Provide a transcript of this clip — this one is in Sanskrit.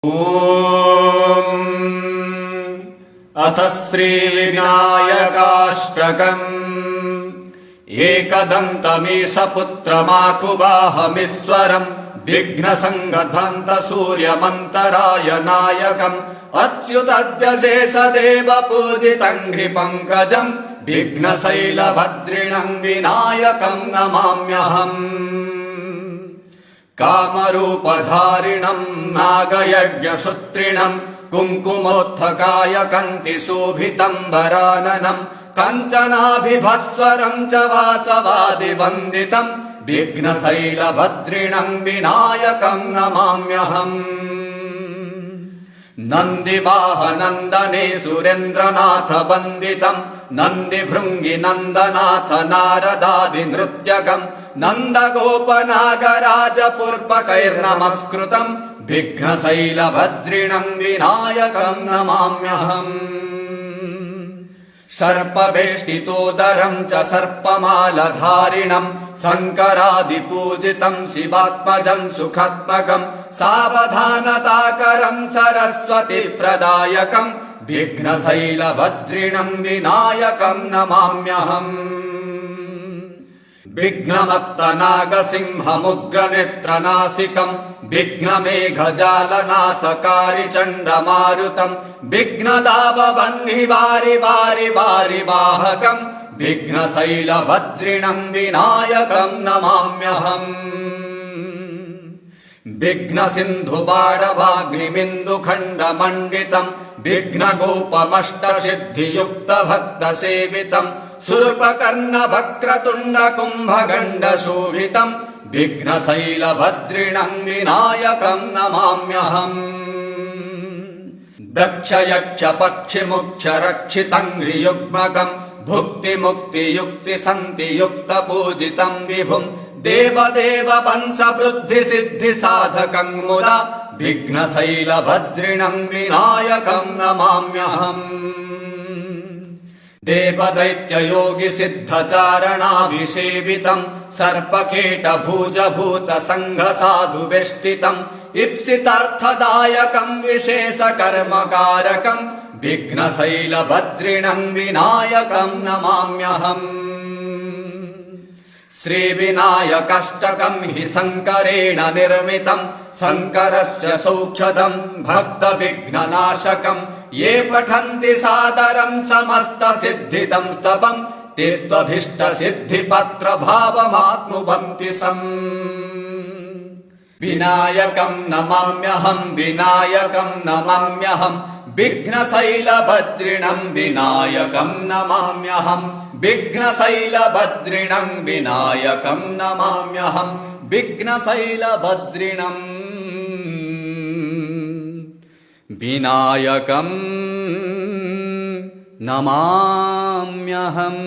ॐ अथ श्रीविनायकाष्टकम् एकदन्तमीशपुत्रमाखुवाहमीश्वरम् विघ्नसङ्गध्वन्तसूर्यमन्तराय नायकम् अच्युतद्यशेषदेवपूजितम् घ्रिपङ्कजम् विघ्नशैलभद्रिणम् विनायकम् नमाम्यहम्। कामरूपधारिणम् नागयज्ञसूत्रिणम् कुङ्कुमोत्थकाय कन्तिशोभितम्बराननम् कञ्चनाभिभस्वरम् च वासवादिवन्दितम् विघ्नशैलभद्रिणम् विनायकम् नमाम्यहम्। नन्दिवाहनन्दने सुरेन्द्रनाथ वन्दितम् नन्दिभृङ्गिनन्दनाथ नारदादिनृत्यकम् नन्दगोपनागराजपूर्वकैर्नमस्कृतम् विघ्नशैलभद्रिणम् विनायकम् नमाम्यहम्। सर्पवेष्टितोदरम् च सर्पमालधारिणम् शङ्करादिपूजितम् शिवात्मजम् सुखात्मकम् सावधानताकरम् सरस्वतीप्रदायकम् विघ्नशैलभद्रिणम् विनायकम् नमाम्यहम्। विघ्नमत्तनागसिंहमुग्रनेत्रनासिकम् विघ्नमेघजालनाशकारिचण्डमारुतम् विघ्नदावबह्निवारिवारिवारिवाहकम् विघ्नशैलभद्रिणम् विनायकम् नमाम्यहम्। विघ्नसिन्धुबाणवाग्निमिन्दुखण्डमण्डितम् विघ्नगोपमष्टसिद्धियुक्तभक्तसेवितम् शूर्पकर्णवक्रतुण्डकुम्भगण्डशोभितम् विघ्नशैलभद्रिणम् विनायकम् नमाम्यहम्। दक्षयक्षपक्षिमुक्षरक्षितम् ह्रियुग्मकम् भुक्तिमुक्तियुक्तिसन्तियुक्तपूजितम् विभुम् देवदेव वंशवृद्धिसिद्धिसाधकम् मुदा विघ्नशैलभद्रिणम् विनायकम् नमाम्यहम्। देवदैत्ययोगिसिद्धचारणाभिसेवितम् सर्पकीटभुजभूतसङ्घसाधुवेष्टितम् इप्सितार्थदायकम् विशेषकर्मकारकम् विघ्नशैलभद्रिणम् विनायकम् नमाम्यहम्। श्रीविनायकाष्टकम् हि शङ्करेण निर्मितम् शङ्करस्य सौख्यदम् भक्तविघ्ननाशकम् ये पठन्ति सादरम् समस्तसिद्धिदम् स्तवम् ते त्वभीष्टसिद्धिपत्रभावमाप्नुवन्ति सम्। विनायकम् नमाम्यहम् विनायकम् नमाम्यहम् विघ्नशैलभद्रिणम् विनायकम् नमाम्यहम् विघ्नशैलभद्रिणम् विनायकम् नमाम्यहम् विघ्नशैलभद्रिणम् विनायकम् नमाम्यहम्।